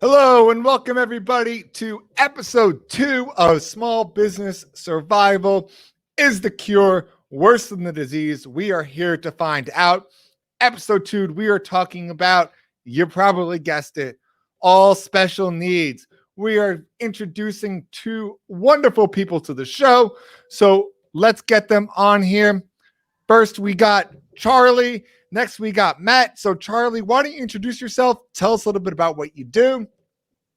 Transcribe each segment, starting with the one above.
Hello and welcome everybody to episode 2 of Small Business Survival. Is the cure worse than the disease? We are here to find out. Episode 2, we are talking about, you probably guessed it, all special needs. We are introducing 2 wonderful people to the show. So let's get them on here. First, we got Charlie. Next, we got Matt. So Charlie, why don't you introduce yourself? Tell us a little bit about what you do.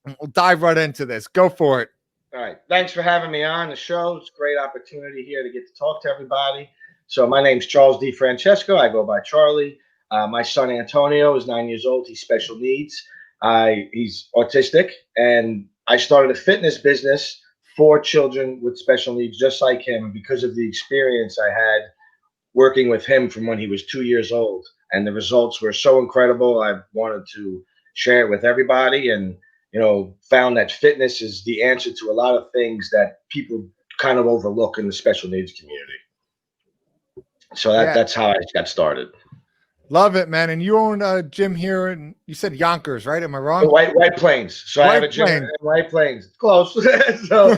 We'll dive right into this. Go for it. All right. Thanks for having me on the show. It's a great opportunity here to get to talk to everybody. So my name's Charles DeFrancesco. I go by Charlie. My son Antonio is 9 years old. He's special needs. He's autistic. And I started a fitness business for children with special needs just like him. And because of the experience I had working with him from when he was 2 years old. And the results were so incredible. I wanted to share it with everybody and found that fitness is the answer to a lot of things that people kind of overlook in the special needs community. So that's how I got started. Love it, man. And you own a gym here, and you said Yonkers, right? Am I wrong? White Plains. So I have a gym in White Plains. Close. So I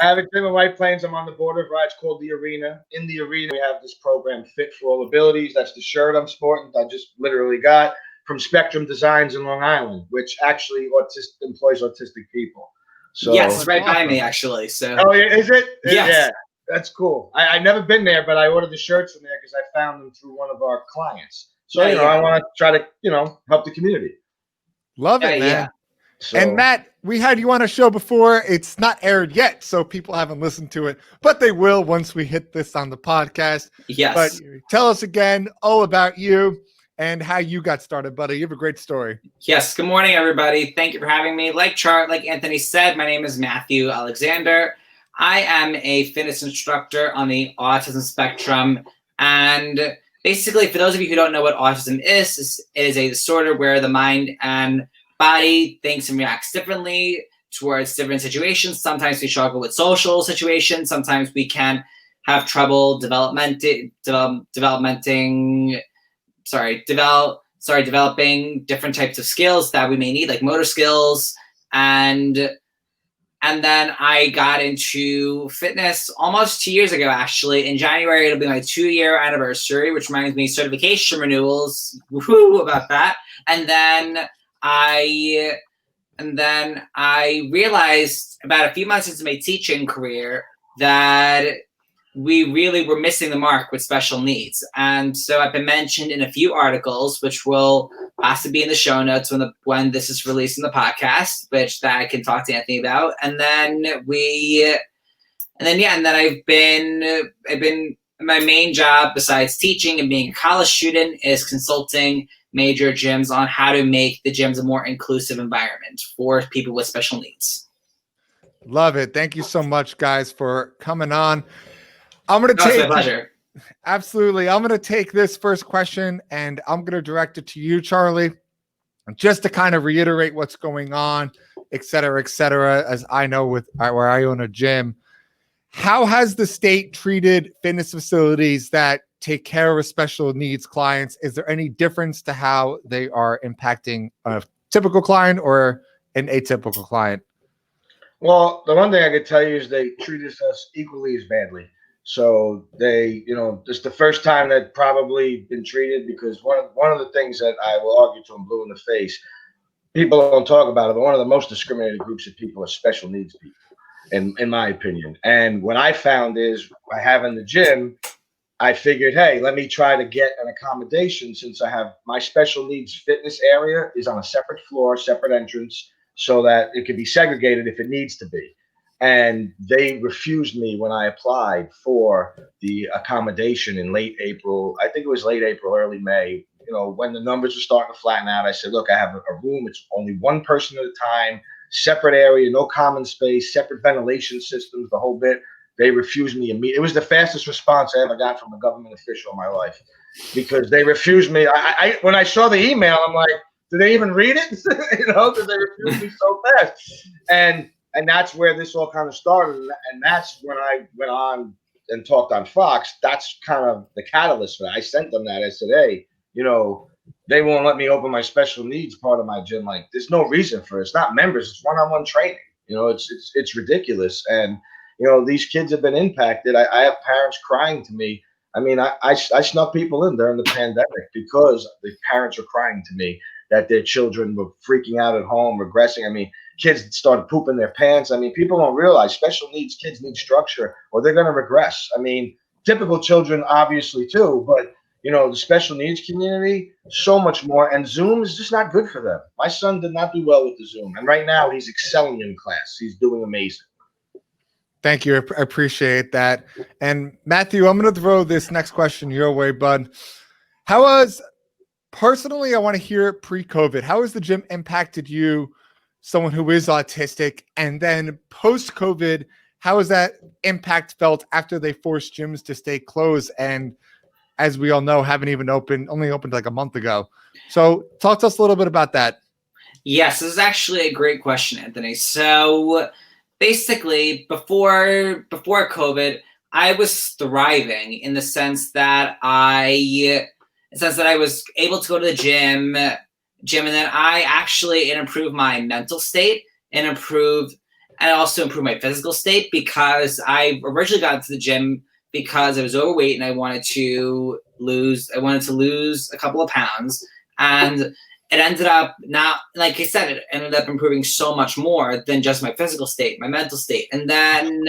have a gym in White Plains. I'm on the border of rides called The Arena. In The Arena, we have this program, Fit for All Abilities. That's the shirt I'm sporting. I just literally got from Spectrum Designs in Long Island, which actually employs autistic people. So yes, right by me actually. So is it? Yes. Yeah, that's cool. I've never been there, but I ordered the shirts from there because I found them through one of our clients. So I want to try to help the community. Love it, man. Yeah. So, and Matt, we had you on a show before. It's not aired yet, so people haven't listened to it, but they will once we hit this on the podcast. Yes. But tell us again all about you and how you got started, buddy. You have a great story. Yes. Good morning, everybody. Thank you for having me. Like Anthony said, my name is Matthew Alexander. I am a fitness instructor on the autism spectrum. And basically, for those of you who don't know what autism is, it is a disorder where the mind and body thinks and reacts differently towards different situations. Sometimes we struggle with social situations. Sometimes we can have trouble developing different types of skills that we may need, like motor skills. And then I got into fitness almost 2 years ago, actually. In January, it'll be my 2-year anniversary, which reminds me certification renewals. Woohoo about that. And then I realized about a few months into my teaching career that we really were missing the mark with special needs. And so I've been mentioned in a few articles, which will possibly be in the show notes when this is released in the podcast, which that I can talk to Anthony about. And then I've been my main job besides teaching and being a college student is consulting major gyms on how to make the gyms a more inclusive environment for people with special needs. Love it. Thank you so much, guys, for coming on. I'm going to take my pleasure. Absolutely. I'm going to take this first question and I'm going to direct it to you, Charlie, just to kind of reiterate what's going on, et cetera, as I know where I own a gym. How has the state treated fitness facilities that take care of special needs clients? Is there any difference to how they are impacting a typical client or an atypical client? Well, the one thing I could tell you is they treated us equally as badly. So they, this is the first time that probably been treated, because one of the things that I will argue to them blue in the face, people don't talk about it, but one of the most discriminated groups of people are special needs people, in my opinion. And what I found is by having the gym, I figured, hey, let me try to get an accommodation, since I have my special needs fitness area is on a separate floor, separate entrance, so that it can be segregated if it needs to be. And they refused me when I applied for the accommodation in late April. I think it was late April, early May. When the numbers were starting to flatten out, I said, look, I have a room. It's only one person at a time, separate area, no common space, separate ventilation systems, the whole bit. They refused me immediately. It was the fastest response I ever got from a government official in my life, because they refused me. When I saw the email, I'm like, did they even read it? Because they refused me so fast. And that's where this all kind of started. And that's when I went on and talked on Fox. That's kind of the catalyst for that. I sent them that. I said, hey, they won't let me open my special needs part of my gym. Like, there's no reason for it. It's not members. It's one-on-one training. You know, it's ridiculous. And, you know, these kids have been impacted. I have parents crying to me. I mean, I snuck people in during the pandemic because the parents were crying to me that their children were freaking out at home, regressing. I mean, kids started pooping their pants. I mean, people don't realize special needs kids need structure or they're going to regress. I mean, typical children, obviously, too, but you know, the special needs community, so much more. And Zoom is just not good for them. My son did not do well with the Zoom. And right now he's excelling in class. He's doing amazing. Thank you. I appreciate that. And Matthew, I'm going to throw this next question your way, bud. How was, personally, I want to hear pre-COVID, how has the gym impacted you, someone who is autistic? And then post-COVID, how has that impact felt after they forced gyms to stay closed? And as we all know, only opened like a month ago. So talk to us a little bit about that. Yes, this is actually a great question, Anthony. So basically, before COVID, I was thriving in the sense that I was able to go to the gym, and then it improved my mental state and also improved my physical state, because I originally got into the gym because I was overweight and I wanted to lose a couple of pounds, and it ended up like I said, it ended up improving so much more than just my physical state, my mental state. And then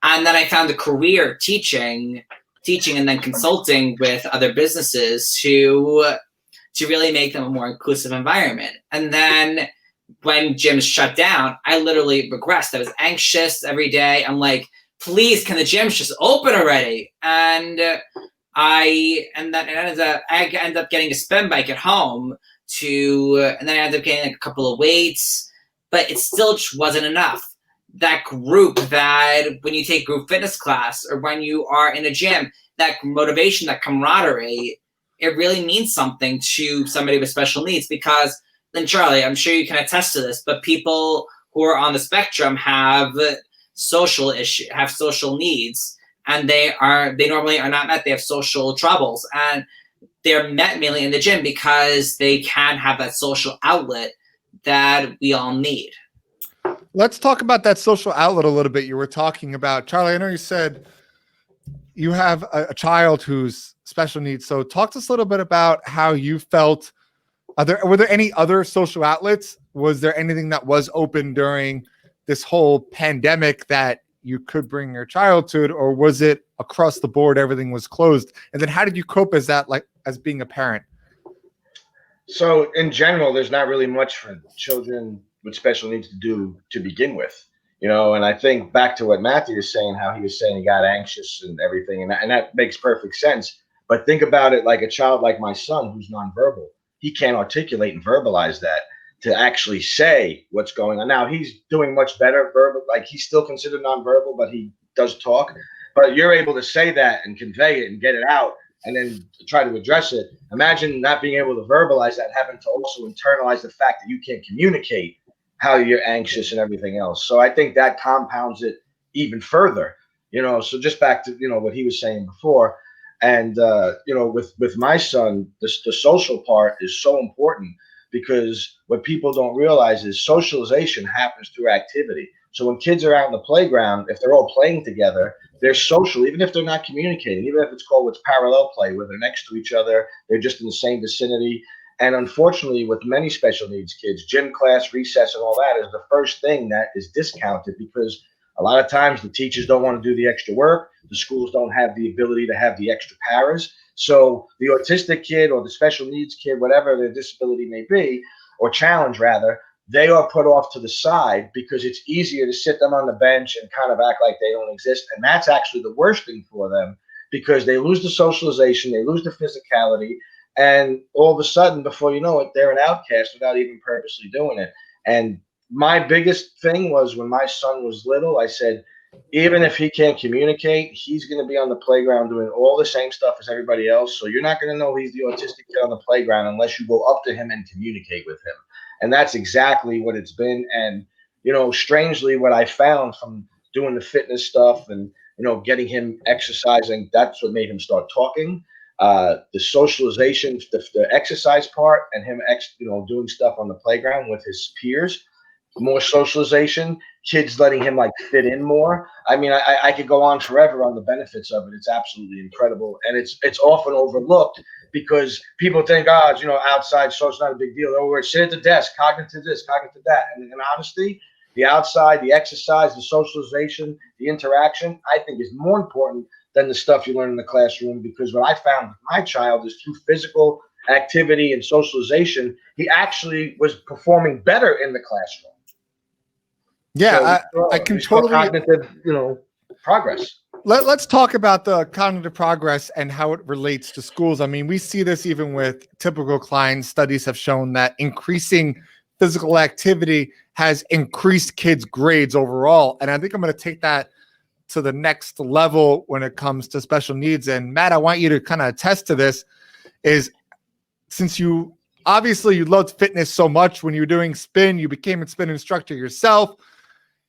I found a career teaching and then consulting with other businesses to really make them a more inclusive environment. And then when gyms shut down, I literally regressed. I was anxious every day. I'm like, please, can the gyms just open already? And I ended up getting a spin bike at home and then I ended up getting a couple of weights, but it still just wasn't enough. That group, that when you take group fitness class or when you are in a gym, that motivation, that camaraderie, it really means something to somebody with special needs. Because then, Charlie, I'm sure you can attest to this, but people who are on the spectrum have social needs, and they normally are not met. They have social troubles, and they're met mainly in the gym because they can have that social outlet that we all need. Let's talk about that social outlet a little bit. You were talking about, Charlie, I know you said you have a child who's special needs. So talk to us a little bit about how you felt. Were there any other social outlets? Was there anything that was open during this whole pandemic that you could bring your child to it, or was it across the board, everything was closed? And then how did you cope as being a parent? So in general, there's not really much for children with special needs to do to begin with, you know. And I think back to what Matthew was saying, how he was saying he got anxious and everything, and that makes perfect sense. But think about it like a child like my son who's nonverbal. He can't articulate and verbalize that to actually say what's going on. Now he's doing much better verbal, like he's still considered nonverbal, but he does talk. But you're able to say that and convey it and get it out and then try to address it. Imagine not being able to verbalize that, having to also internalize the fact that you can't communicate how you're anxious and everything else. So I think that compounds it even further, you know. So just back to, you know, what he was saying before. And, you know, with my son, the social part is so important, because what people don't realize is socialization happens through activity. So when kids are out in the playground, if they're all playing together, they're social, even if they're not communicating, even if it's called what's parallel play, where they're next to each other, they're just in the same vicinity. And unfortunately, with many special needs kids, gym class, recess, and all that is the first thing that is discounted, because a lot of times the teachers don't want to do the extra work. The schools don't have the ability to have the extra paras. So the autistic kid or the special needs kid, whatever their disability may be, or challenge rather, they are put off to the side because it's easier to sit them on the bench and kind of act like they don't exist. And that's actually the worst thing for them, because they lose the socialization, they lose the physicality, and all of a sudden, before you know it, they're an outcast without even purposely doing it. And my biggest thing was when my son was little, I said, even if he can't communicate, he's going to be on the playground doing all the same stuff as everybody else. So you're not going to know he's the autistic kid on the playground unless you go up to him and communicate with him. And that's exactly what it's been. And, you know, strangely, what I found from doing the fitness stuff and, you know, getting him exercising, that's what made him start talking. the socialization, the exercise part, and him, doing stuff on the playground with his peers, more socialization, kids letting him like fit in more. I mean, I could go on forever on the benefits of it. It's absolutely incredible, and it's often overlooked because people think, oh, it's, outside, so it's not a big deal. Oh, sit at the desk, cognitive this, cognitive that, and in honesty, the outside, the exercise, the socialization, the interaction, I think is more important than the stuff you learn in the classroom, because what I found with my child is through physical activity and socialization, he actually was performing better in the classroom. Yeah, so I can totally cognitive, progress. Let's talk about the cognitive progress and how it relates to schools. I mean, we see this even with typical clients. Studies have shown that increasing physical activity has increased kids' grades overall. And I think I'm going to take that to the next level when it comes to special needs. And Matt, I want you to kind of attest to this, is since you loved fitness so much when you were doing spin, you became a spin instructor yourself.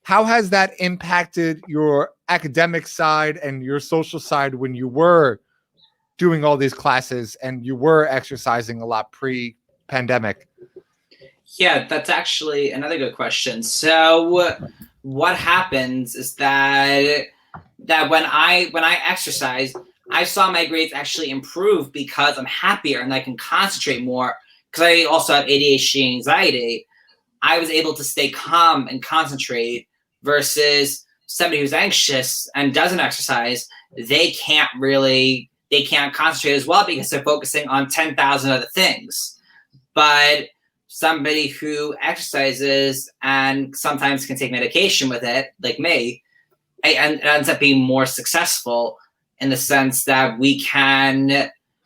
How has that impacted your academic side and your social side when you were doing all these classes and you were exercising a lot pre-pandemic? Yeah, that's actually another good question. So what happens is that when I exercise, I saw my grades actually improve because I'm happier and I can concentrate more, because I also have ADHD and anxiety. I was able to stay calm and concentrate, versus somebody who's anxious and doesn't exercise. They can't concentrate as well because they're focusing on 10,000 other things. But somebody who exercises and sometimes can take medication with it, like me, and ends up being more successful in the sense that we can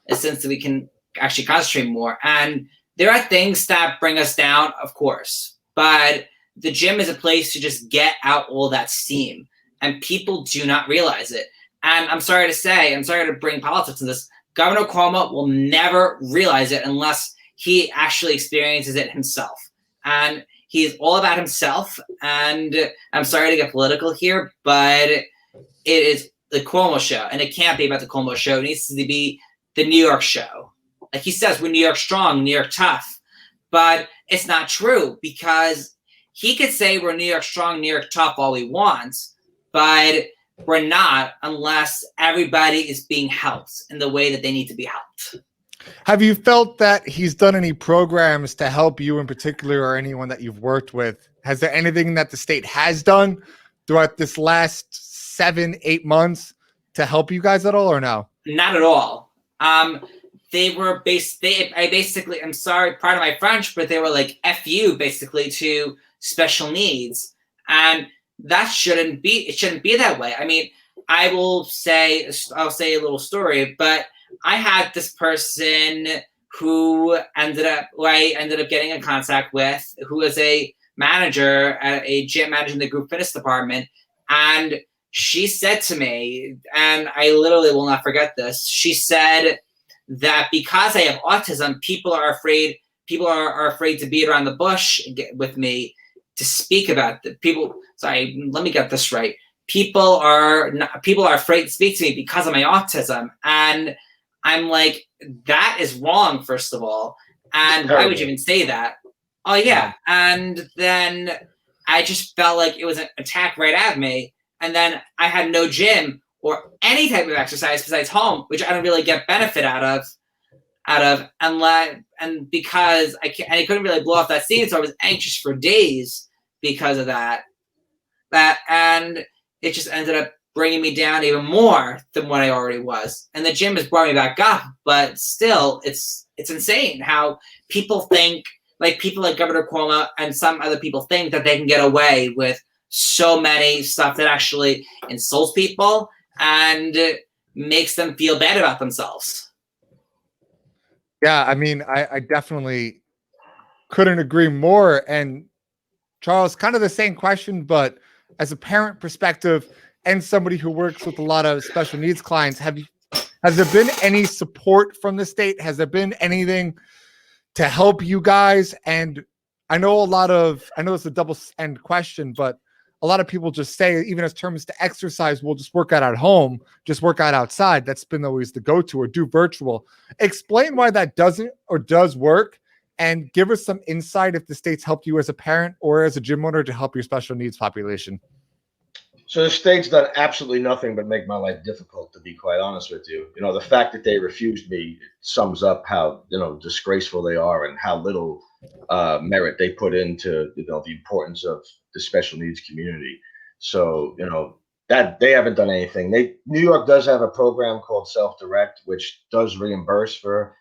actually concentrate more. And there are things that bring us down, of course, but the gym is a place to just get out all that steam, and people do not realize it. And I'm sorry to bring politics in this. Governor Cuomo will never realize it unless he actually experiences it himself. And he is all about himself. And I'm sorry to get political here, but it is the Cuomo show, and it can't be about the Cuomo show. It needs to be the New York show. Like he says, we're New York strong, New York tough, but it's not true, because he could say we're New York strong, New York tough all he wants, but we're not unless everybody is being helped in the way that they need to be helped. Have you felt that he's done any programs to help you in particular, or anyone that you've worked with? Has there anything that the state has done throughout this last 7-8 months to help you guys at all, or no? Not at all. I'm sorry, pardon my French, but they were like, F you, basically, to special needs. And that shouldn't be that way. I mean, I'll say a little story, but I had this person who I ended up getting in contact with, who was a manager at a gym, managing the group fitness department. And she said to me, and I literally will not forget this, she said that because I have autism, people are afraid to beat around the bush with me, to speak about the people. Sorry, let me get this right. People are afraid to speak to me because of my autism. And I'm like, that is wrong, first of all. And why would you even say that? Oh, yeah. And then I just felt like it was an attack right at me. And then I had no gym or any type of exercise besides home, which I don't really get benefit out of, and because I couldn't really blow off that steam, so I was anxious for days because of that, and it just ended up bringing me down even more than what I already was. And the gym has brought me back up, but still, it's insane how people think, like people like Governor Cuomo and some other people think that they can get away with so many stuff that actually insults people and makes them feel bad about themselves. Yeah, I mean, I definitely couldn't agree more. And Charles, kind of the same question, but as a parent perspective and somebody who works with a lot of special needs clients, has there been any support from the state? Has there been anything to help you guys? And I know it's a double-end question, but a lot of people just say, even as terms to exercise, we'll just work out at home, just work out outside. That's been always the go-to, or do virtual. Explain why that doesn't or does work, and give us some insight if the state's helped you as a parent or as a gym owner to help your special needs population. So the state's done absolutely nothing but make my life difficult, to be quite honest with you. The fact that they refused me sums up how, disgraceful they are and how little merit they put into, the importance of the special needs community. So, that they haven't done anything. New York does have a program called Self-Direct, which does reimburse for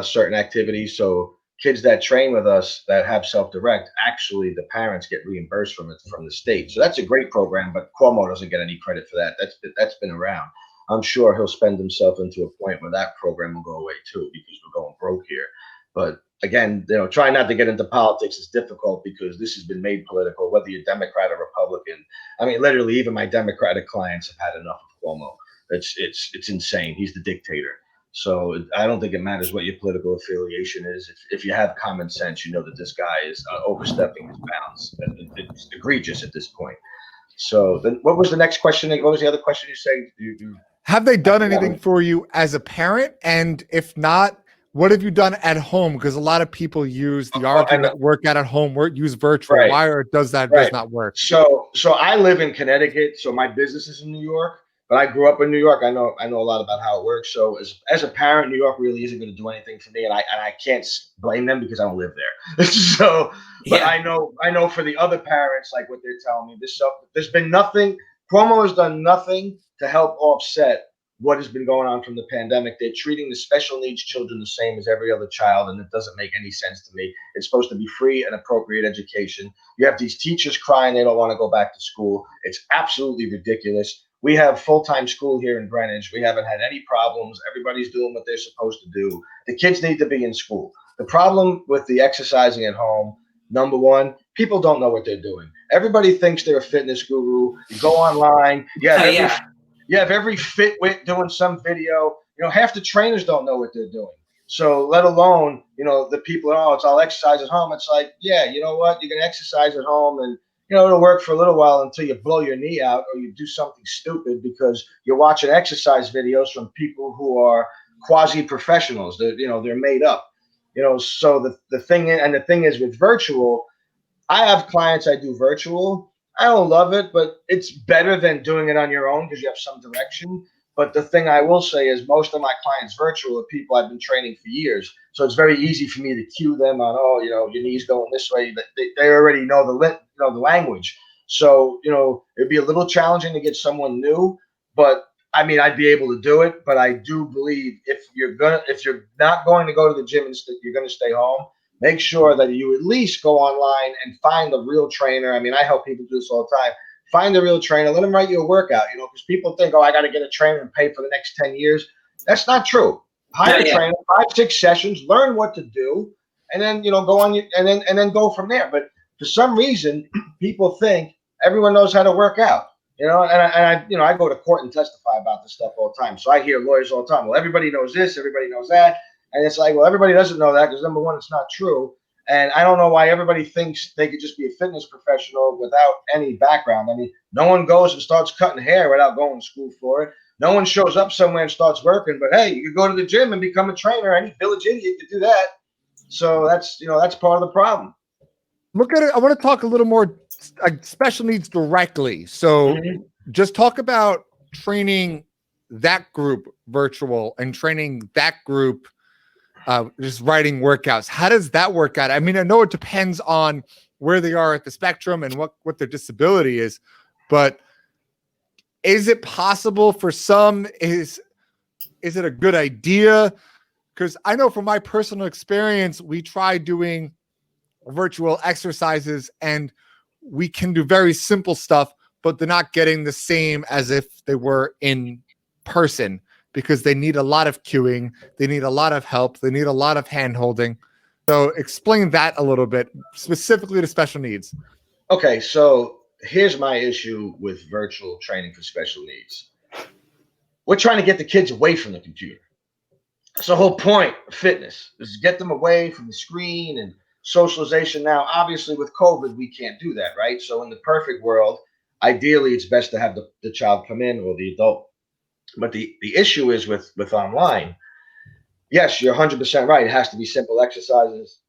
certain activities. So kids that train with us that have Self-Direct, actually the parents get reimbursed from the state. So that's a great program, but Cuomo doesn't get any credit for that. That's been around. I'm sure he'll spend himself into a point where that program will go away too, because we're going broke here. But again, trying not to get into politics is difficult because this has been made political, whether you're Democrat or Republican. I mean, literally, even my Democratic clients have had enough of Cuomo. It's insane. He's the dictator. So I don't think it matters what your political affiliation is. If you have common sense, you know that this guy is overstepping his bounds. It's egregious at this point. So then, what was the next question? What was the other question you said? Have they done anything for you as a parent? And if not, what have you done at home? Because a lot of people use the argument, work out at home, use virtual. Right. Why does that Right. does not work? So I live in Connecticut, so my business is in New York. But I grew up in New York. I know a lot about how it works. So as a parent, New York really isn't going to do anything for me, and I can't blame them because I don't live there. So, but yeah. I know for the other parents, like what they're telling me, there's been nothing. Cuomo has done nothing to help offset what has been going on from the pandemic. They're treating the special needs children the same as every other child, and it doesn't make any sense to me. It's supposed to be free and appropriate education. You have these teachers crying they don't want to go back to school. It's absolutely ridiculous. We have full-time school here in Greenwich. We haven't had any problems. Everybody's doing what they're supposed to do. The kids need to be in school. The problem with the exercising at home, number one, people don't know what they're doing. Everybody thinks they're a fitness guru. You go online. You have every fitwit doing some video. Half the trainers don't know what they're doing. So let alone, the people, it's all exercise at home. It's like, yeah, you know what? You can exercise at home and it'll work for a little while until you blow your knee out or you do something stupid because you're watching exercise videos from people who are quasi-professionals. They're made up. So the thing is with virtual, I have clients I do virtual. I don't love it, but it's better than doing it on your own because you have some direction. But the thing I will say is most of my clients virtual are people I've been training for years. So it's very easy for me to cue them on, your knees going this way. They already know the language. So, it'd be a little challenging to get someone new, but I mean, I'd be able to do it. But I do believe if you're not going to go to the gym and you're going to stay home, make sure that you at least go online and find a real trainer. I mean, I help people do this all the time. Find a real trainer. Let them write you a workout, because people think, I got to get a trainer and pay for the next 10 years. That's not true. Hire a trainer, 5-6 sessions, learn what to do, and then, go on and then go from there. But for some reason, people think everyone knows how to work out, and I go to court and testify about this stuff all the time. So I hear lawyers all the time. Well, everybody knows this, everybody knows that. And it's like, well, everybody doesn't know that because number one, it's not true. And I don't know why everybody thinks they could just be a fitness professional without any background. I mean, no one goes and starts cutting hair without going to school for it. No one shows up somewhere and starts working. But hey, you could go to the gym and become a trainer. Any village idiot could do that. So that's part of the problem. Look at it. I want to talk a little more special needs directly. So just talk about training that group virtual and training that group just writing workouts. How does that work out? I mean, I know it depends on where they are at the spectrum and what their disability is, but is it possible for some? Is it a good idea? Because I know from my personal experience, we tried doing virtual exercises and we can do very simple stuff, but they're not getting the same as if they were in person, because they need a lot of cueing, they need a lot of help, they need a lot of hand holding. So explain that a little bit, specifically to special needs. Okay, so here's my issue with virtual training for special needs. We're trying to get the kids away from the computer. That's the whole point of fitness, is to get them away from the screen and socialization. Now, obviously with COVID, we can't do that, right? So in the perfect world, ideally it's best to have the child come in or the adult. But the issue is with online. Yes, you're 100% right. It has to be simple exercises.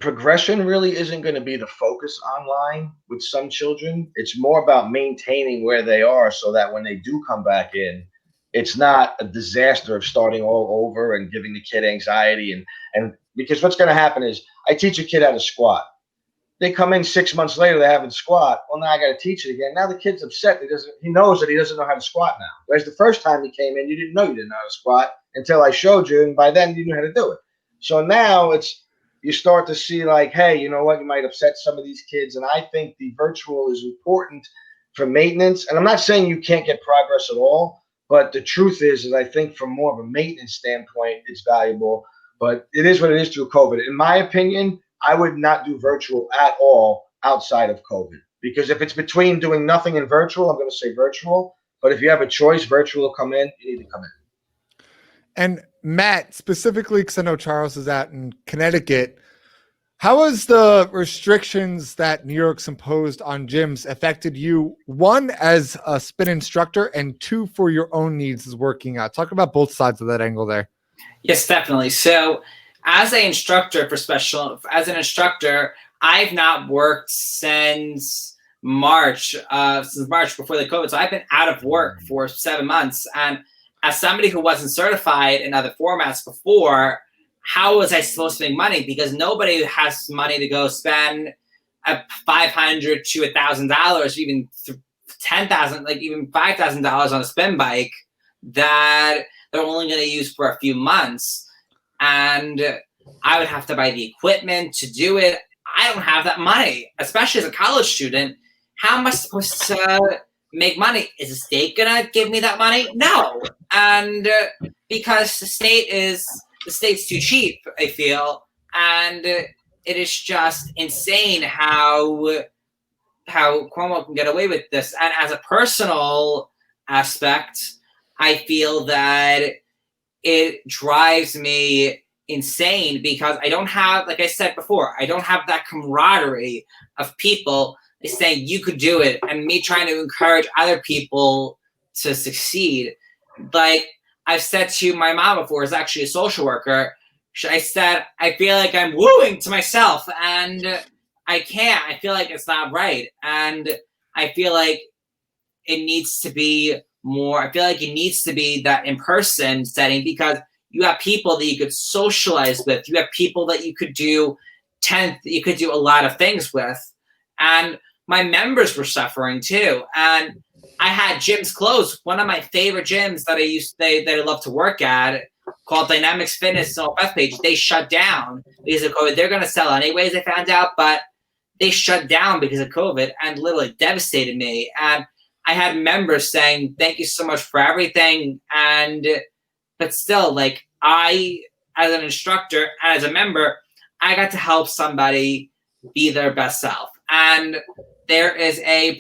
Progression really isn't going to be the focus online with some children. It's more about maintaining where they are so that when they do come back in, it's not a disaster of starting all over and giving the kid anxiety. And because what's going to happen is I teach a kid how to squat. They come in 6 months later, they haven't squat. Well, now I got to teach it again. Now the kid's upset. He knows that he doesn't know how to squat now. Whereas the first time he came in, you didn't know you didn't know how to squat until I showed you, and by then you knew how to do it. So now you start to see like, hey, you know what? You might upset some of these kids, and I think the virtual is important for maintenance. And I'm not saying you can't get progress at all, but the truth is I think from more of a maintenance standpoint, it's valuable. But it is what it is through COVID. In my opinion, I would not do virtual at all outside of COVID, because if it's between doing nothing and virtual, I'm going to say virtual. But if you have a choice, virtual will come in. You need to come in. And Matt, specifically, because I know Charles is out in Connecticut, how has the restrictions that New York's imposed on gyms affected you, one, as a spin instructor, and two, for your own needs as working out? Talk about both sides of that angle there. Yes, definitely. So as an instructor I've not worked since March before the COVID. So I've been out of work for 7 months. And as somebody who wasn't certified in other formats before, how was I supposed to make money? Because nobody has money to go spend $500 to $1,000, even $10,000, like even $5,000 on a spin bike that they're only going to use for a few months. And I would have to buy the equipment to do it. I don't have that money, especially as a college student. How am I supposed to make money? Is the state going to give me that money? No. And because the state's too cheap, I feel. And it is just insane how Cuomo can get away with this. And as a personal aspect, I feel that it drives me insane because I don't have, like I said before, I don't have that camaraderie of people saying you could do it and me trying to encourage other people to succeed. Like I've said to my mom before, is actually a social worker. I said, I feel like I'm wooing to myself and I can't. I feel like it's not right. And I feel like it needs to be more. I feel like it needs to be that in-person setting because you have people that you could socialize with. You have people that you could do a lot of things with. And my members were suffering too. And I had gyms closed. One of my favorite gyms that I love to work at, called Dynamics Fitness on Bethpage, they shut down because of COVID. They're going to sell anyways, I found out, but they shut down because of COVID and literally devastated me. And I had members saying, thank you so much for everything. But still, like I, as an instructor and as a member, I got to help somebody be their best self. And there is a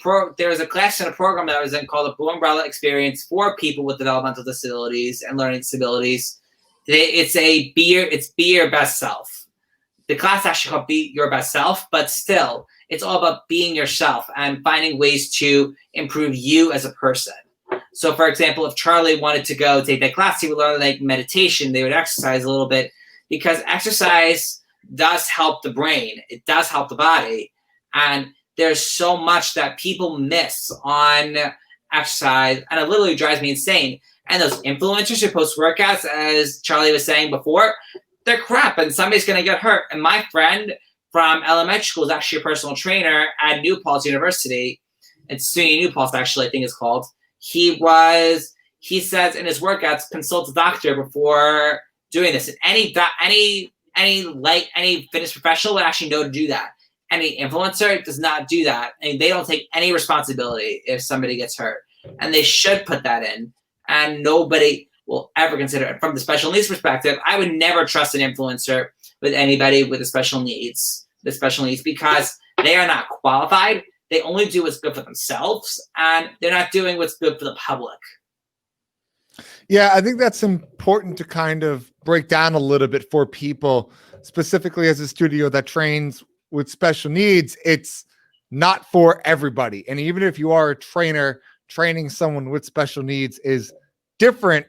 class in a program that I was in called the Blue Umbrella Experience for people with developmental disabilities and learning disabilities. It's be your best self. The class actually called Be Your Best Self, but still, it's all about being yourself and finding ways to improve you as a person. So, for example, if Charlie wanted to go take that class, he would learn like meditation. They would exercise a little bit because exercise does help the brain. It does help the body. And there's so much that people miss on exercise, and it literally drives me insane. And those influencers who post workouts, as Charlie was saying before, they're crap, and somebody's going to get hurt. And my friend from elementary school is actually a personal trainer at New Paltz University. It's SUNY New Paltz, actually, I think it's called. He says in his workouts, consult a doctor before doing this. And any fitness professional would actually know to do that. Any influencer does not do that. And they don't take any responsibility if somebody gets hurt. And they should put that in. And nobody will ever consider it. From the special needs perspective, I would never trust an influencer with anybody with the special needs because they are not qualified. They only do what's good for themselves, and they're not doing what's good for the public. Yeah, I think that's important to kind of break down a little bit for people, specifically as a studio that trains with special needs. It's not for everybody. And even if you are a trainer, training someone with special needs is different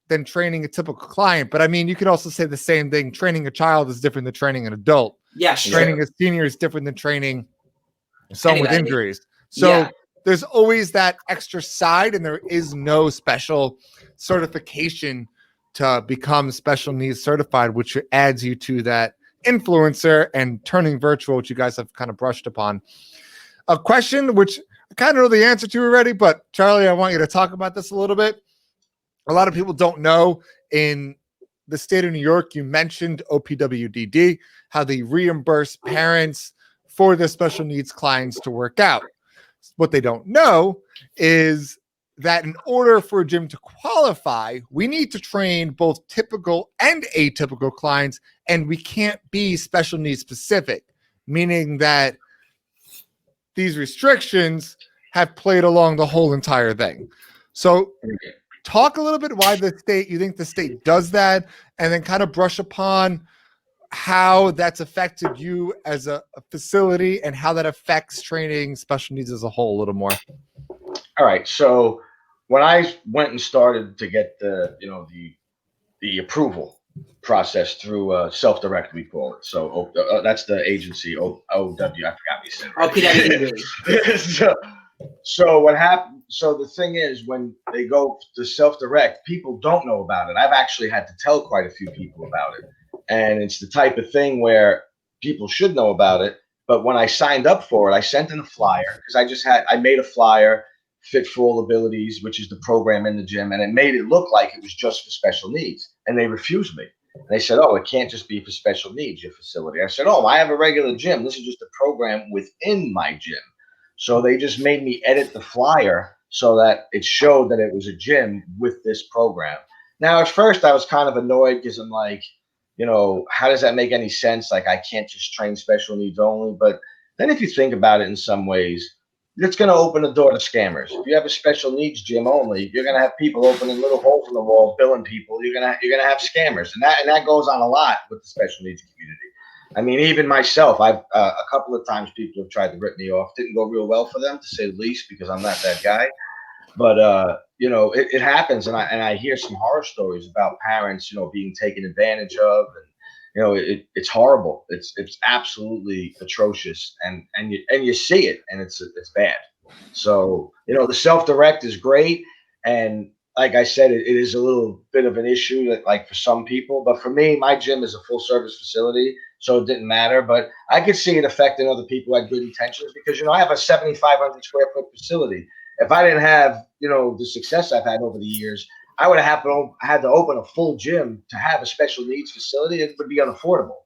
than training a typical client. But I mean, you could also say the same thing. Training a child is different than training an adult. Yes, Training a senior is different than training someone with injuries. So Yeah. there's always that extra side, and there is no special certification to become special needs certified, which adds you to that influencer and turning virtual, which you guys have kind of brushed upon. A question which I kind of know the answer to already, but Charlie, I want you to talk about this a little bit. A lot of people don't know, in the state of New York, you mentioned OPWDD, how they reimburse parents for their special needs clients to work out. What they don't know is that in order for a gym to qualify, we need to train both typical and atypical clients, and we can't be special needs specific, meaning that these restrictions have played along the whole entire thing. So talk a little bit why you think the state does that, and then kind of brush upon how that's affected you as a facility and how that affects training special needs as a whole a little more. All right. So when I went and started to get the approval process through self-direct, we call it. So that's the agency, OW. I forgot we said. OPWDD. So what happened? So the thing is, when they go to self-direct, people don't know about it. I've actually had to tell quite a few people about it. And it's the type of thing where people should know about it. But when I signed up for it, I sent in a flyer because I made a flyer, Fit for All Abilities, which is the program in the gym. And it made it look like it was just for special needs. And they refused me. And they said, oh, it can't just be for special needs, your facility. I said, oh, I have a regular gym. This is just a program within my gym. So they just made me edit the flyer so that it showed that it was a gym with this program. Now, at first, I was kind of annoyed because I'm like, how does that make any sense? Like, I can't just train special needs only. But then if you think about it in some ways, it's going to open the door to scammers. If you have a special needs gym only, you're going to have people opening little holes in the wall, billing people. You're going to have scammers. And that goes on a lot with the special needs community. I mean, even myself, I've a couple of times people have tried to rip me off. Didn't go real well for them, to say the least, because I'm not that guy. But it happens, and I hear some horror stories about parents, being taken advantage of, and it's horrible. It's absolutely atrocious, and you see it, and it's bad. So the self-direct is great, and like I said, it is a little bit of an issue that, like, for some people, but for me, my gym is a full service facility, so it didn't matter. But I could see it affecting other people who had good intentions, because I have a 7,500 square foot facility. If I didn't have the success I've had over the years, I would have had to open a full gym to have a special needs facility. It would be unaffordable.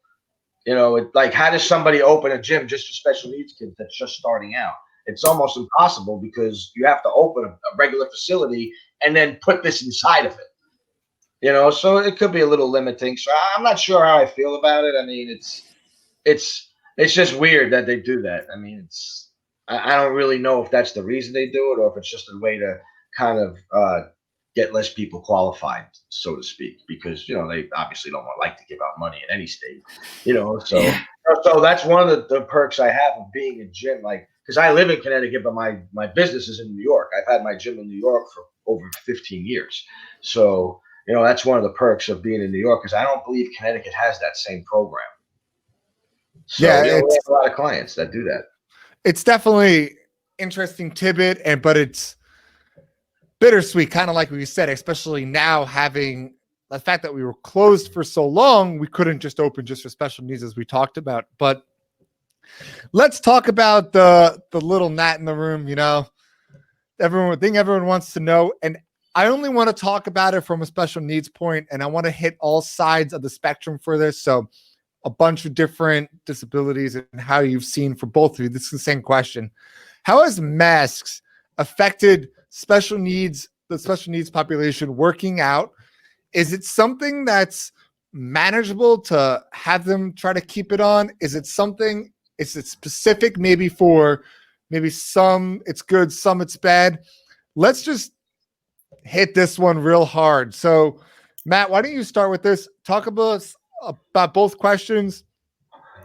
Like, how does somebody open a gym just for special needs kids that's just starting out? It's almost impossible, because you have to open a regular facility and then put this inside of it. So it could be a little limiting. So I'm not sure how I feel about it. I mean, it's just weird that they do that. I mean, I don't really know if that's the reason they do it, or if it's just a way to kind of get less people qualified, so to speak, because they obviously don't like to give out money in any state. So that's one of the perks I have of being a gym, like, because I live in Connecticut, but my business is in New York. I've had my gym in New York for over 15 years. So, that's one of the perks of being in New York, because I don't believe Connecticut has that same program. So, we have a lot of clients that do that. It's definitely interesting tidbit, but it's bittersweet, kind of like what you said, especially now, having the fact that we were closed for so long, we couldn't just open just for special needs, as we talked about. But let's talk about the little gnat in the room. Everyone wants to know, and I only want to talk about it from a special needs point, and I want to hit all sides of the spectrum for this. So a bunch of different disabilities and how you've seen for both of you. This is the same question. How has masks affected the special needs population working out? Is it something that's manageable to have them try to keep it on? Is it specific maybe for some it's good, some it's bad? Let's just hit this one real hard. So Matt, why don't you start with this? Talk about both questions.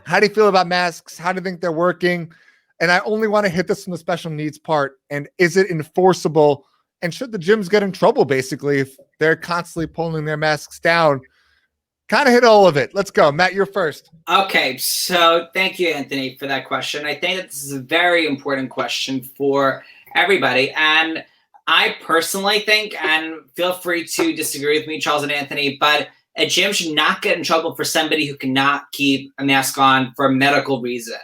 How do you feel about masks? How do you think they're working? And I only want to hit this from the special needs part. And is it enforceable? And should the gyms get in trouble, basically, if they're constantly pulling their masks down? Kind of hit all of it. Let's go. Matt, you're first. Okay, so thank you, Anthony, for that question. I think that this is a very important question for everybody. And I personally think, and feel free to disagree with me, Charles and Anthony, but a gym should not get in trouble for somebody who cannot keep a mask on for a medical reason.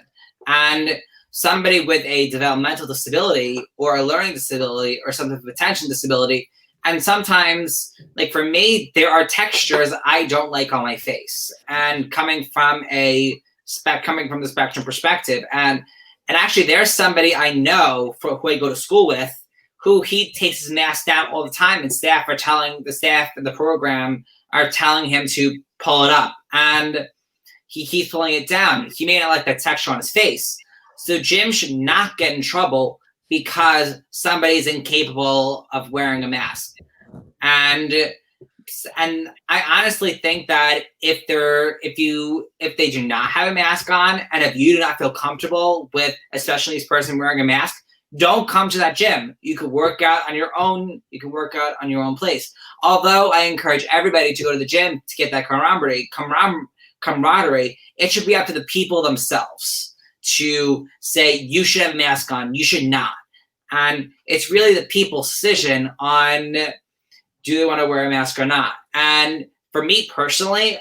And somebody with a developmental disability or a learning disability or some type of attention disability, and sometimes, like for me, there are textures I don't like on my face. And coming from the spectrum perspective, and actually, there's somebody I know who I go to school with, who he takes his mask down all the time, and the staff in the program are telling him to pull it up, and he keeps pulling it down. He may not like that texture on his face, so Jim should not get in trouble because somebody's incapable of wearing a mask. And I honestly think that if they do not have a mask on, and if you do not feel comfortable with a special needs person wearing a mask, don't come to that gym. You could work out on your own. You can work out on your own place. Although I encourage everybody to go to the gym to get that camaraderie, it should be up to the people themselves to say, you should have a mask on, you should not. And it's really the people's decision on, do they want to wear a mask or not? And for me personally,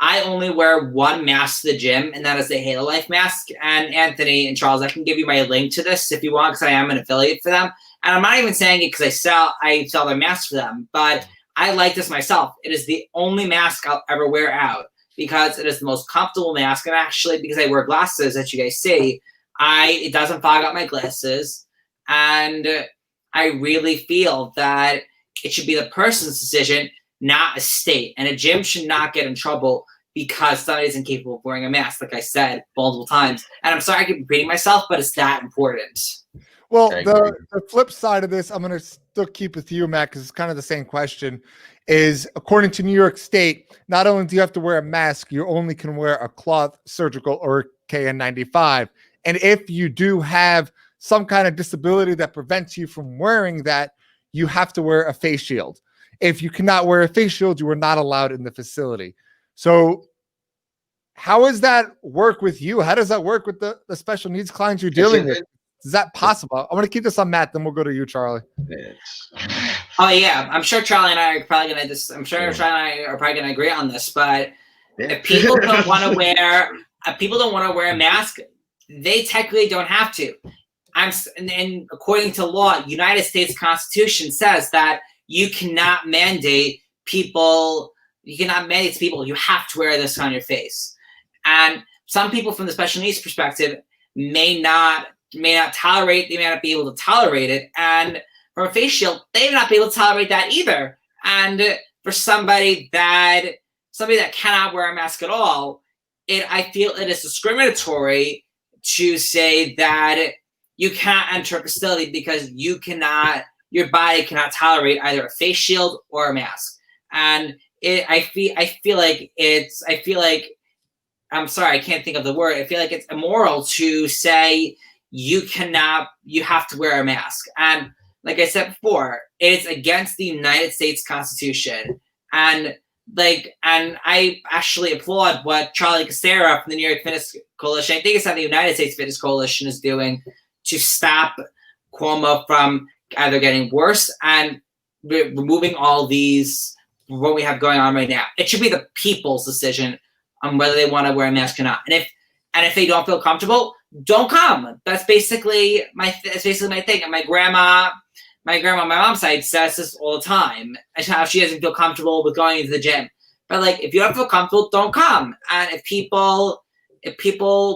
I only wear one mask to the gym, and that is the Halo Life mask. And Anthony and Charles, I can give you my link to this if you want, because I am an affiliate for them. And I'm not even saying it because I sell their masks for them, but I like this myself. It is the only mask I'll ever wear out because it is the most comfortable mask. And actually, because I wear glasses, as you guys see, it doesn't fog up my glasses. And I really feel that it should be the person's decision, not a state. And a gym should not get in trouble because somebody is incapable of wearing a mask, like I said multiple times. And I'm sorry I keep repeating myself, but it's that important. Well, the flip side of this, I'm going to still keep with you, Matt, because it's kind of the same question, is according to New York State, not only do you have to wear a mask, you only can wear a cloth, surgical, or KN95. And if you do have some kind of disability that prevents you from wearing that, you have to wear a face shield. If you cannot wear a face shield, you are not allowed in the facility. So how does that work with you? How does that work with the special needs clients you're dealing with? Is that possible? I want to keep this on Matt, then we'll go to you, Charlie. Oh yeah, I'm sure Charlie and I are probably gonna Charlie and I are probably gonna agree on this. But if people don't want to wear a mask, they technically don't have to. And according to law, United States Constitution says that you cannot mandate people. You cannot mandate to people you have to wear this on your face. And some people, from the special needs perspective, may not tolerate. They may not be able to tolerate it. And from a face shield, they may not be able to tolerate that either. And for somebody that cannot wear a mask at all, I feel it is discriminatory to say that you can't enter a facility because your body cannot tolerate either a face shield or a mask. And I feel like I'm sorry, I can't think of the word. I feel like it's immoral to say you have to wear a mask. And like I said before, it's against the United States Constitution. And I actually applaud what Charlie Casera from the New York Fitness Coalition, I think it's how the United States Fitness Coalition is doing to stop Cuomo from either getting worse and removing all these, what we have going on right now. It should be the people's decision on whether they want to wear a mask or not. And if they don't feel comfortable, don't come. That's basically my thing. And my grandma on my mom's side says this all the time. How she doesn't feel comfortable with going into the gym. But if you don't feel comfortable, don't come. And if people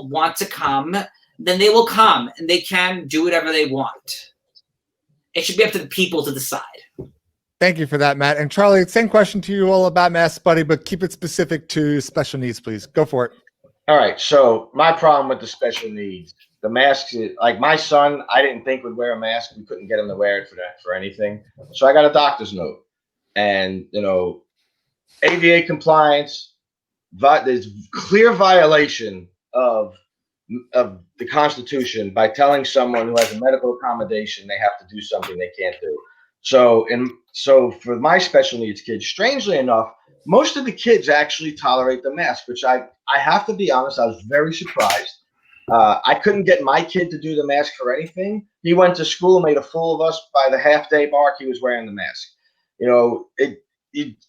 want to come, then they will come, and they can do whatever they want. It should be up to the people to decide. Thank you for that, Matt. And Charlie, same question to you all about masks, buddy, but keep it specific to special needs, please. Go for it. All right. So my problem with the special needs, the masks, like my son, I didn't think would wear a mask. We couldn't get him to wear it for anything. So I got a doctor's note, and ADA compliance, there's clear violation of of the Constitution by telling someone who has a medical accommodation they have to do something they can't do. So for my special needs kids, strangely enough, most of the kids actually tolerate the mask, which I have to be honest, I was very surprised. I couldn't get my kid to do the mask for anything. He went to school, made a fool of us. By the half day mark, he was wearing the mask. You know,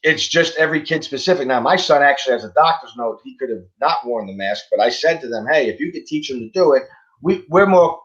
it's just every kid specific. Now, my son actually has a doctor's note. He could have not worn the mask, but I said to them, hey, if you could teach him to do it, we're more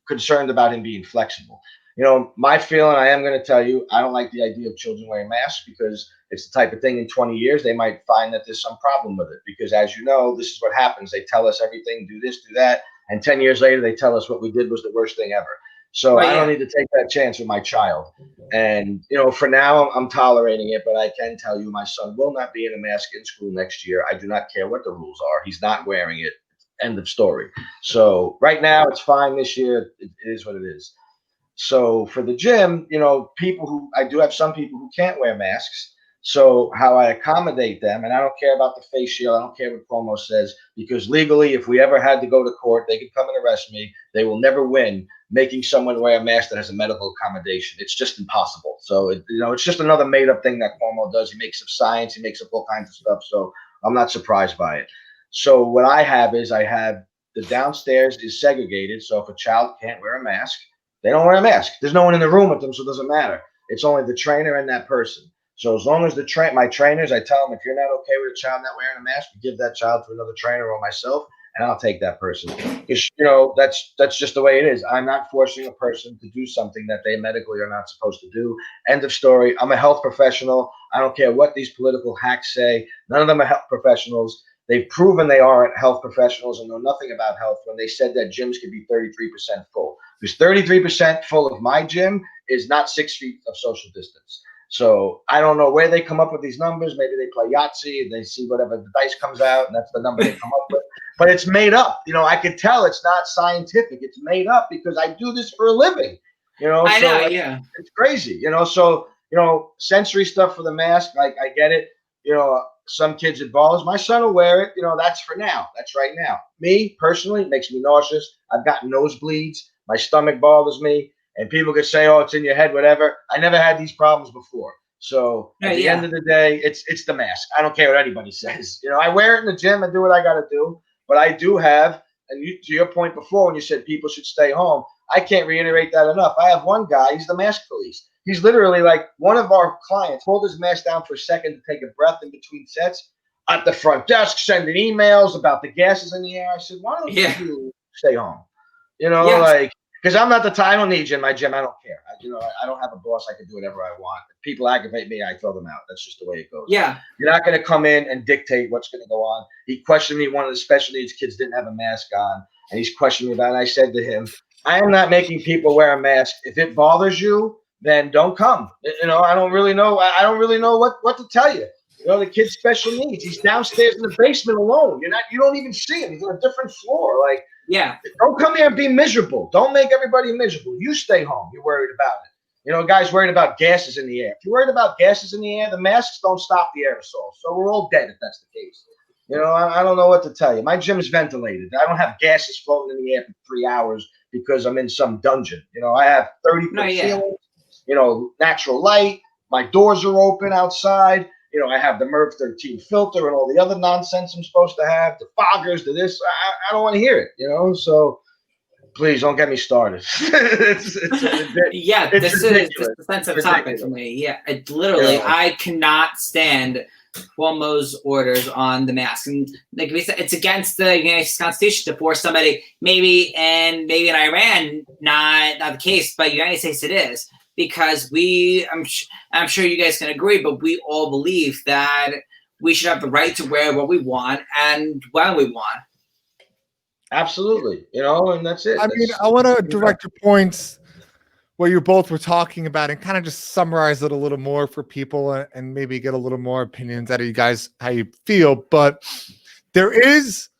concerned about him being flexible. You know, my feeling, I am going to tell you, I don't like the idea of children wearing masks because it's the type of thing in 20 years they might find that there's some problem with it. Because as you know, this is what happens. They tell us everything, do this, do that. And 10 years later, they tell us what we did was the worst thing ever. So I don't need to take that chance with my child. And, you know, for now, I'm tolerating it. But I can tell you my son will not be in a mask in school next year. I do not care what the rules are. He's not wearing it. End of story. So right now, it's fine. This year, it is what it is. So for the gym, you know, I do have some people who can't wear masks. So how I accommodate them, and I don't care about the face shield. I don't care what Cuomo says, because legally, if we ever had to go to court, they could come and arrest me. They will never win making someone wear a mask that has a medical accommodation. It's just impossible. So, it's just another made up thing that Cuomo does. He makes up science. He makes up all kinds of stuff. So I'm not surprised by it. So what I have is the downstairs is segregated. So if a child can't wear a mask, they don't wear a mask. There's no one in the room with them, so it doesn't matter. It's only the trainer and that person. So as long as my trainers, I tell them, if you're not okay with a child not wearing a mask, you give that child to another trainer or myself, and I'll take that person. Because, that's just the way it is. I'm not forcing a person to do something that they medically are not supposed to do. End of story. I'm a health professional. I don't care what these political hacks say. None of them are health professionals. They've proven they aren't health professionals and know nothing about health when they said that gyms could be 33% full. Because 33% full of my gym is not 6 feet of social distance. So I don't know where they come up with these numbers. Maybe they play Yahtzee and they see whatever the dice comes out, and that's the number they come up with. But it's made up. I can tell it's not scientific. It's made up because I do this for a living. I know, yeah. It's crazy. So sensory stuff for the mask. I get it. Some kids at balls. My son will wear it. That's for now. That's right now. Me personally, it makes me nauseous. I've got nosebleeds. My stomach bothers me. And people could say, "Oh, it's in your head," whatever. I never had these problems before. So at the end of the day, it's the mask. I don't care what anybody says. I wear it in the gym and do what I got to do. But I do have, and to your point before when you said people should stay home, I can't reiterate that enough. I have one guy. He's the mask police. He's literally like one of our clients. Hold his mask down for a second to take a breath in between sets. At the front desk, sending emails about the gases in the air. I said, "Why don't you stay home?" Because I'm not the type. I don't need you in my gym. I don't care. I don't have a boss. I can do whatever I want. If people aggravate me, I throw them out. That's just the way it goes. Yeah. You're not going to come in and dictate what's going to go on. He questioned me. One of the special needs kids didn't have a mask on, and he's questioning me about it. And I said to him, "I am not making people wear a mask. If it bothers you, then don't come." I don't really know. I don't really know what to tell you. The kid's special needs. He's downstairs in the basement alone. You don't even see him. He's on a different floor. Don't come here and be miserable. Don't make everybody miserable. You stay home. You're worried about it. A guy's worried about gases in the air. If you're worried about gases in the air, the masks don't stop the aerosol. So we're all dead if that's the case. I don't know what to tell you. My gym's ventilated. I don't have gases floating in the air for 3 hours because I'm in some dungeon. I have 30-foot ceilings, natural light. My doors are open outside. I have the MERV 13 filter and all the other nonsense I'm supposed to have, the foggers, the this. I don't want to hear it, so please don't get me started. This is a sensitive topic for me. Yeah, I cannot stand Cuomo's orders on the mask. And like we said, it's against the United States Constitution to force somebody, maybe in Iran, not the case, but United States it is. Because I'm sure you guys can agree, but we all believe that we should have the right to wear what we want and when we want. Absolutely. And that's it. I want to direct your points what you both were talking about and kind of just summarize it a little more for people and maybe get a little more opinions out of you guys, how you feel. But there is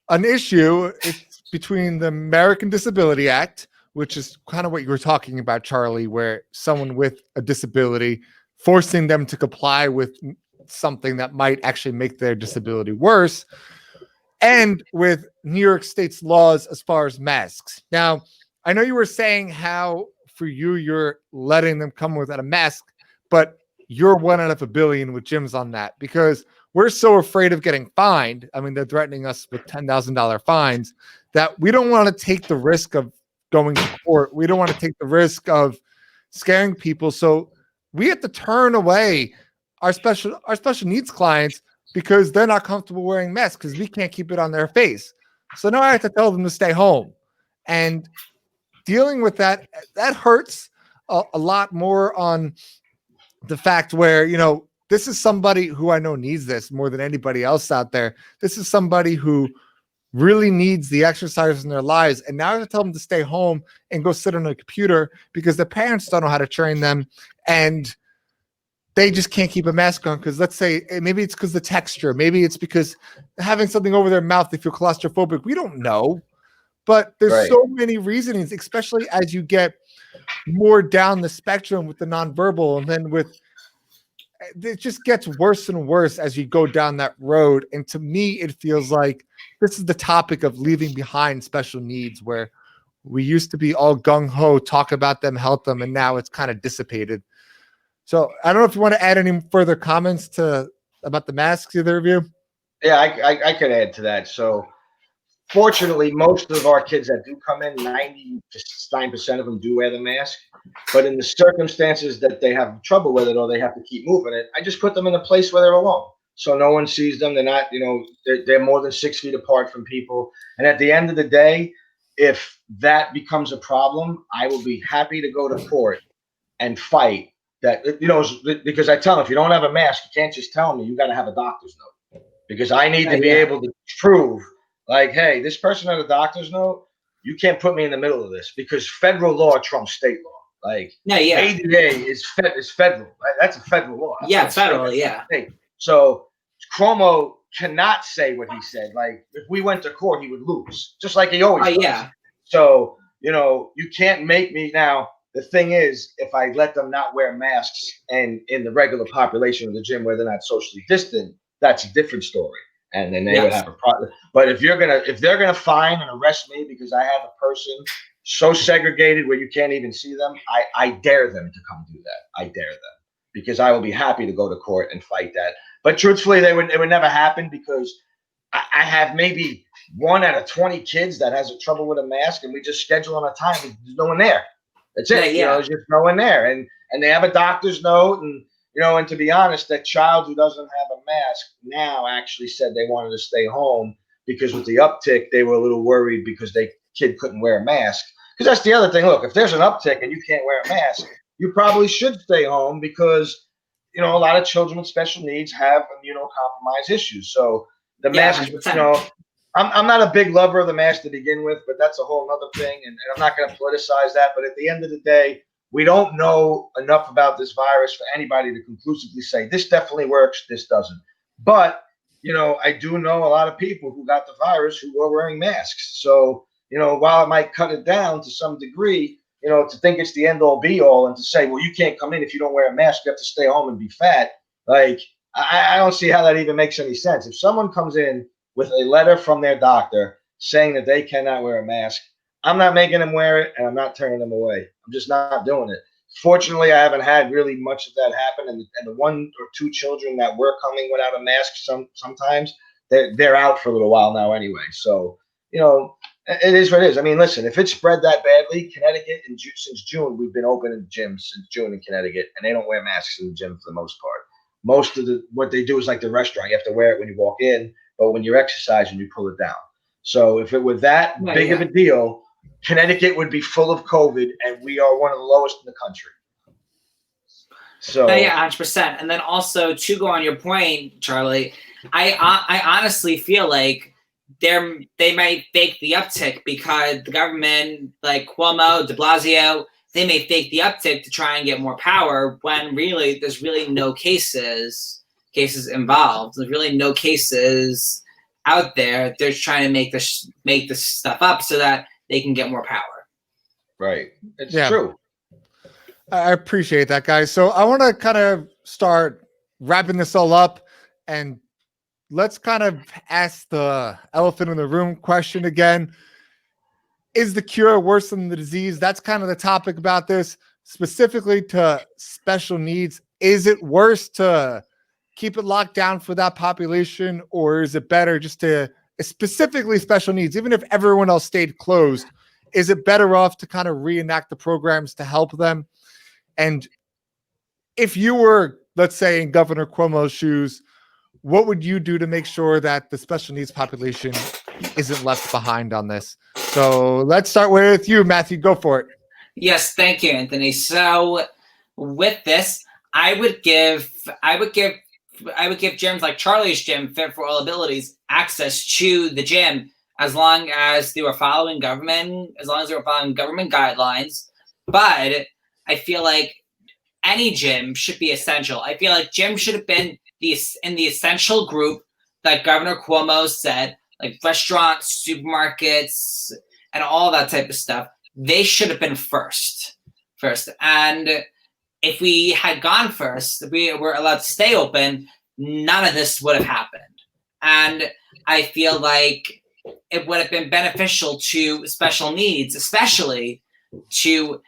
an issue between the American Disability Act, which is kind of what you were talking about, Charlie, where someone with a disability, forcing them to comply with something that might actually make their disability worse. and with New York State's laws as far as masks. Now, I know you were saying how for you, you're letting them come without a mask, but you're 1 out of a billion with gyms on that because we're so afraid of getting fined. I mean, they're threatening us with $10,000 fines that we don't want to take the risk of going to court. We don't want to take the risk of scaring people. So we have to turn away our special needs clients because they're not comfortable wearing masks because we can't keep it on their face. So now I have to tell them to stay home. And dealing with that hurts a lot more on the fact where, this is somebody who I know needs this more than anybody else out there. This is somebody who really needs the exercise in their lives. And now I have to tell them to stay home and go sit on a computer because their parents don't know how to train them. And they just can't keep a mask on because let's say maybe it's because the texture, maybe it's because having something over their mouth, they feel claustrophobic. We don't know. But there's so many reasonings, especially as you get more down the spectrum with the nonverbal, and then it just gets worse and worse as you go down that road. And to me, it feels like this is the topic of leaving behind special needs, where we used to be all gung-ho, talk about them, help them, and now it's kind of dissipated. So I don't know if you want to add any further comments about the masks, either of you. Yeah, I could add to that. So fortunately, most of our kids that do come in, 99% of them do wear the mask. But in the circumstances that they have trouble with it or they have to keep moving it, I just put them in a place where they're alone. So no one sees them. They're not, they're more than 6 feet apart from people. And at the end of the day, if that becomes a problem, I will be happy to go to court and fight that, because I tell them, if you don't have a mask, you can't just tell me you got to have a doctor's note, because I need to be able to prove, like, hey, this person had a doctor's note. You can't put me in the middle of this because federal law trumps state law. Like, ADA is federal. Right? That's a federal law. That's federal. State. So Cuomo cannot say what he said. Like, if we went to court, he would lose, just like he always does. So, you can't make me now. The thing is, if I let them not wear masks and in the regular population of the gym where they're not socially distant, that's a different story. And then they would have a problem. But if they're gonna fine and arrest me because I have a person so segregated where you can't even see them, I dare them to come do that. I dare them, because I will be happy to go to court and fight that. But truthfully, it would never happen, because I have maybe 1 out of 20 kids that has a trouble with a mask, and we just schedule on a time. There's no one there. That's it. There's just no one there, and they have a doctor's note, and and to be honest, that child who doesn't have a mask now actually said they wanted to stay home because with the uptick, they were a little worried because kid couldn't wear a mask. Because that's the other thing. Look, if there's an uptick and you can't wear a mask, you probably should stay home, because a lot of children with special needs have immunocompromised issues. So the mask, I'm not a big lover of the mask to begin with, but that's a whole other thing, and I'm not going to politicize that. But at the end of the day, we don't know enough about this virus for anybody to conclusively say this definitely works, this doesn't. But, I do know a lot of people who got the virus who were wearing masks. So, while it might cut it down to some degree, to think it's the end all be all and to say, well, you can't come in if you don't wear a mask, you have to stay home and be fat. Like, I don't see how that even makes any sense. If someone comes in with a letter from their doctor saying that they cannot wear a mask, I'm not making them wear it, and I'm not turning them away. I'm just not doing it. Fortunately, I haven't had really much of that happen, and the 1 or 2 children that were coming without a mask, sometimes they're out for a little while now anyway. So, it is what it is. I mean, listen, if it spread that badly, Connecticut, since June, we've been open in gyms since June in Connecticut, and they don't wear masks in the gym for the most part. Most of what they do is like the restaurant. You have to wear it when you walk in, but when you're exercising, you pull it down. So if it were that big of a deal, Connecticut would be full of COVID, and we are one of the lowest in the country. So 100%. And then also, to go on your point, Charlie, I honestly feel like they might fake the uptick, because the government, like Cuomo, de Blasio, they may fake the uptick to try and get more power, when really there's really no cases involved. There's really no cases out there. They're trying to make this stuff up so that they can get more power. Right. It's true. I appreciate that, guys. So I want to kind of start wrapping this all up and let's kind of ask the elephant in the room question again. Is the cure worse than the disease? That's kind of the topic about this, specifically to special needs. Is it worse to keep it locked down for that population, or is it better just to specifically special needs, even if everyone else stayed closed? Is it better off to kind of reenact the programs to help them? And if you were, let's say, in Governor Cuomo's shoes, what would you do to make sure that the special needs population isn't left behind on this? So let's start with you, Matthew. Go for it. Yes, thank you, Anthony. So with this, I would give gyms like Charlie's Gym, Fit for All Abilities, access to the gym as long as they were following government guidelines. But I feel like any gym should be essential. I feel like gym should have been in the essential group that Governor Cuomo said, like restaurants, supermarkets, and all that type of stuff. They should have been first. And if we had gone first, we were allowed to stay open, none of this would have happened. And I feel like it would have been beneficial to special needs, especially to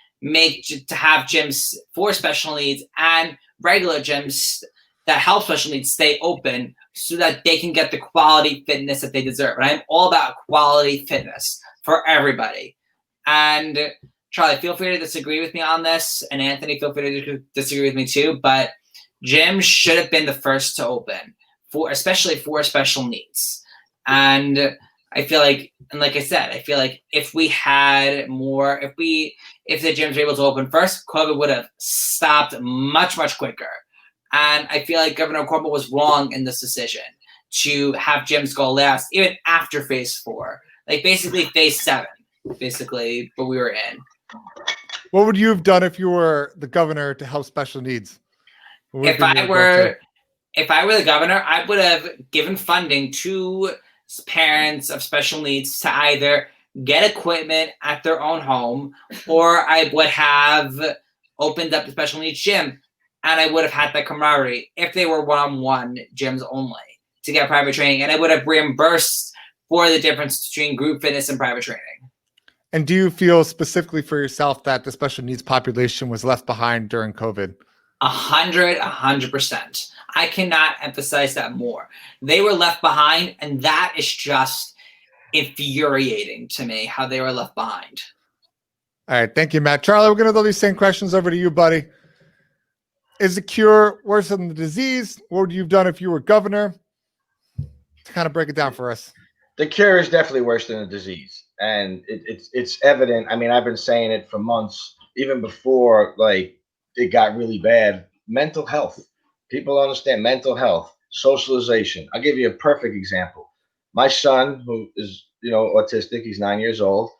have gyms for special needs and regular gyms that help special needs stay open so that they can get the quality fitness that they deserve. And I'm all about quality fitness for everybody. And Charlie, feel free to disagree with me on this, and Anthony, feel free to disagree with me too, but gyms should have been the first to open, especially for special needs. And I feel like, and like I said, I feel like if we had more, if the gyms were able to open first, COVID would have stopped much, much quicker. And I feel like Governor Cuomo was wrong in this decision to have gyms go last, even after phase 4, like basically phase 7, basically, but we were in. What would you have done if you were the governor to help special needs? If I were the governor, I would have given funding to parents of special needs to either get equipment at their own home, or I would have opened up the special needs gym, and I would have had that camaraderie if they were one-on-one gyms only to get private training, and I would have reimbursed for the difference between group fitness and private training. And do you feel specifically for yourself that the special needs population was left behind during COVID? 100%. I cannot emphasize that more. They were left behind, and that is just infuriating to me how they were left behind. All right. Thank you, Matt. Charlie, we're going to throw these same questions over to you, buddy. Is the cure worse than the disease? What would you have done if you were governor? To kind of break it down for us. The cure is definitely worse than the disease. And it's evident. I mean, I've been saying it for months, even before like it got really bad. Mental health. People understand mental health, socialization. I'll give you a perfect example. My son, who is, autistic, he's 9 years old,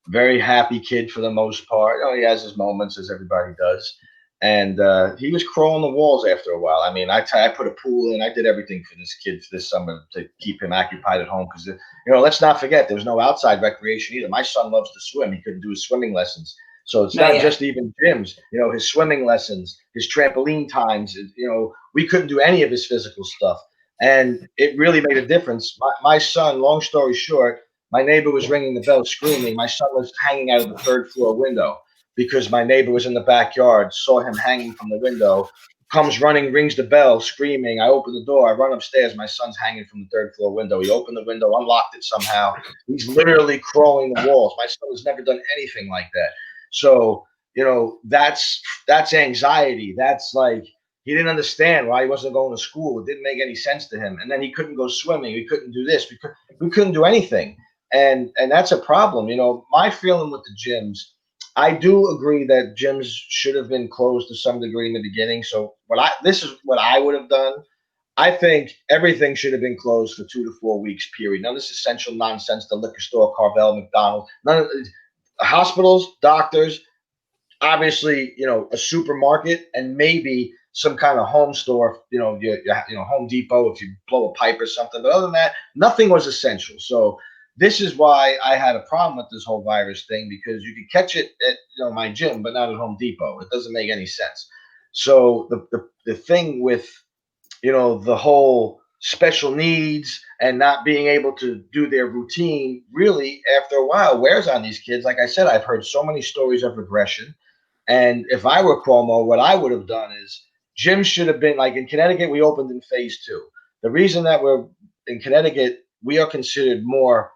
very happy kid for the most part. He has his moments, as everybody does. And he was crawling the walls after a while. I mean, I put a pool in. I did everything for this kid this summer to keep him occupied at home because, let's not forget, there was no outside recreation either. My son loves to swim. He couldn't do his swimming lessons. So it's not just even gyms, his swimming lessons, his trampoline times, we couldn't do any of his physical stuff. And it really made a difference. My son, long story short, my neighbor was ringing the bell screaming. My son was hanging out of the 3rd floor window because my neighbor was in the backyard, saw him hanging from the window, comes running, rings the bell, screaming. I open the door. I run upstairs. My son's hanging from the 3rd floor window. He opened the window, unlocked it somehow. He's literally crawling the walls. My son has never done anything like that. So, that's anxiety. That's like he didn't understand why he wasn't going to school. It didn't make any sense to him. And then he couldn't go swimming. We couldn't do this. We couldn't do anything. And that's a problem. My feeling with the gyms, I do agree that gyms should have been closed to some degree in the beginning. So this is what I would have done. I think everything should have been closed for 2 to 4 weeks, period. None of this essential nonsense, the liquor store, Carvel, McDonald's, none of hospitals, doctors, obviously, a supermarket, and maybe some kind of home store, Home Depot if you blow a pipe or something. But other than that, nothing was essential. So this is why I had a problem with this whole virus thing, because you could catch it at my gym, but not at Home Depot. It doesn't make any sense. So the thing with the whole special needs and not being able to do their routine really after a while wears on these kids. Like I said, I've heard so many stories of regression. And if I were Cuomo, what I would have done is gyms should have been like in Connecticut, we opened in phase 2. The reason that we're in Connecticut, we are considered more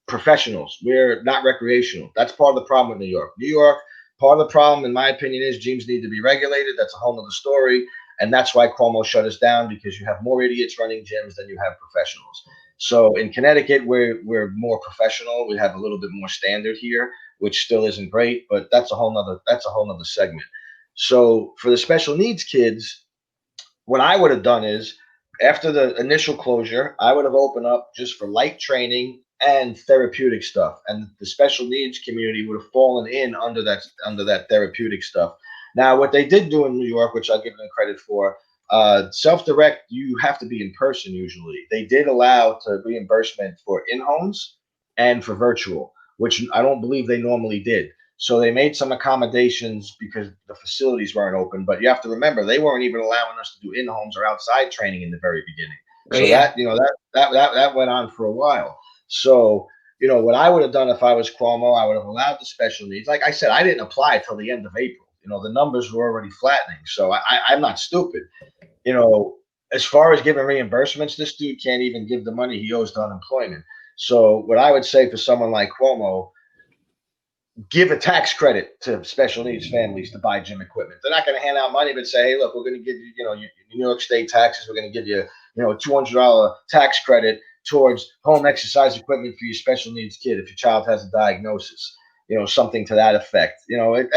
professionals. We're not recreational. That's part of the problem with New York. New York, part of the problem, in my opinion, is gyms need to be regulated. That's a whole nother story. And that's why Cuomo shut us down, because you have more idiots running gyms than you have professionals. So in Connecticut, we're more professional. We have a little bit more standard here, which still isn't great, but that's a whole nother segment. So for the special needs kids, what I would have done is after the initial closure, I would have opened up just for light training and therapeutic stuff, and the special needs community would have fallen in under that therapeutic stuff. Now, what they did do in New York, which I'll give them credit for, self-direct, you have to be in person usually. They did allow to reimbursement for in-homes and for virtual, which I don't believe they normally did. So they made some accommodations because the facilities weren't open. But you have to remember, they weren't even allowing us to do in-homes or outside training in the very beginning. So that went on for a while. So, what I would have done if I was Cuomo, I would have allowed the special needs. Like I said, I didn't apply till the end of April. The numbers were already flattening. So I'm not stupid. As far as giving reimbursements, this dude can't even give the money he owes to unemployment. So what I would say for someone like Cuomo, give a tax credit to special needs families to buy gym equipment. They're not going to hand out money, but say, hey, look, we're going to give you, your New York State taxes. We're going to give you, a $200 tax credit towards home exercise equipment for your special needs kid if your child has a diagnosis. Something to that effect. In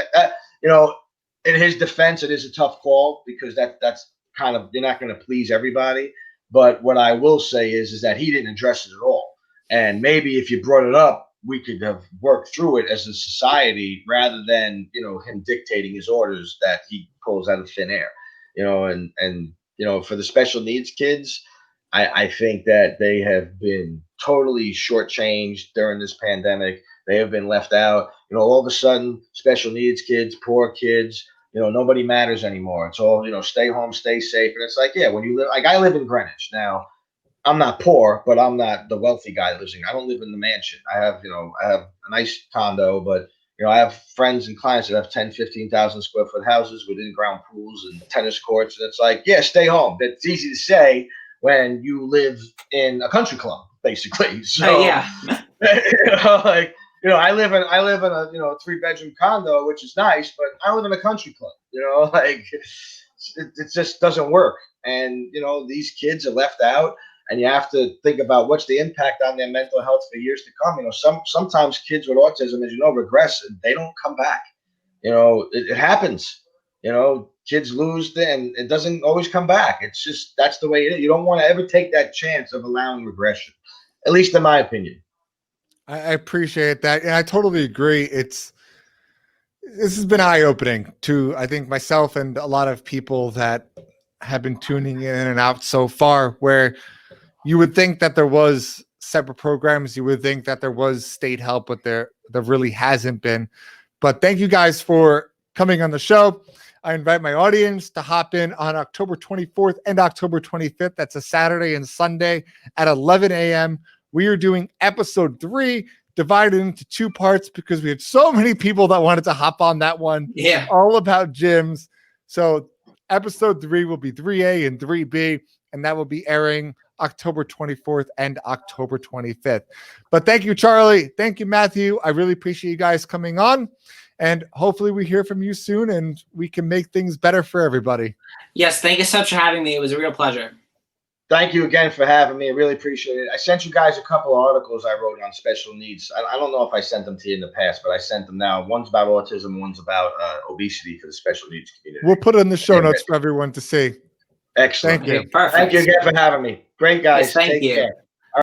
his defense, it is a tough call because that's kind of, you're not going to please everybody. But what I will say is that he didn't address it at all. And maybe if you brought it up, we could have worked through it as a society rather than, him dictating his orders that he pulls out of thin air, and for the special needs kids, I think that they have been totally shortchanged during this pandemic. They have been left out. All of a sudden, special needs kids, poor kids, nobody matters anymore. It's all, stay home, stay safe. And it's like, yeah, when you live, like I live in Greenwich now. I'm not poor, but I'm not the wealthy guy that lives in. I don't live in the mansion. I have a nice condo, but I have friends and clients that have 10, 15,000 square foot houses with in-ground pools and tennis courts. And it's like, yeah, stay home. That's easy to say when you live in a country club, basically. So yeah. I live in a 3-bedroom condo, which is nice, but I live in a country club. It just doesn't work. And these kids are left out. And you have to think about what's the impact on their mental health for years to come. Sometimes kids with autism, as regress, and they don't come back. It happens. Kids lose and it doesn't always come back. It's just, that's the way it is. You don't want to ever take that chance of allowing regression, at least in my opinion. I appreciate that. And I totally agree. This has been eye-opening to, I think, myself and a lot of people that have been tuning in and out so far, where you would think that there was separate programs. You would think that there was state help, but there really hasn't been. But thank you guys for coming on the show. I invite my audience to hop in on October 24th and October 25th. That's a Saturday and Sunday at 11 a.m. We are doing episode 3, divided into 2 parts because we had so many people that wanted to hop on that one. Yeah. All about gyms. So episode 3 will be 3A and 3B, and that will be airing October 24th and October 25th. But thank you, Charlie. Thank you, Matthew. I really appreciate you guys coming on, and hopefully we hear from you soon and we can make things better for everybody. Yes. Thank you so much for having me. It was a real pleasure. Thank you again for having me. I really appreciate it. I sent you guys a couple of articles I wrote on special needs. I don't know if I sent them to you in the past, but I sent them now. One's about autism, one's about obesity for the special needs community. We'll put it in the show notes for everyone to see. Excellent. Thank you. Perfect. Thank you again for having me. Great, guys. Yes, thank Take you. care.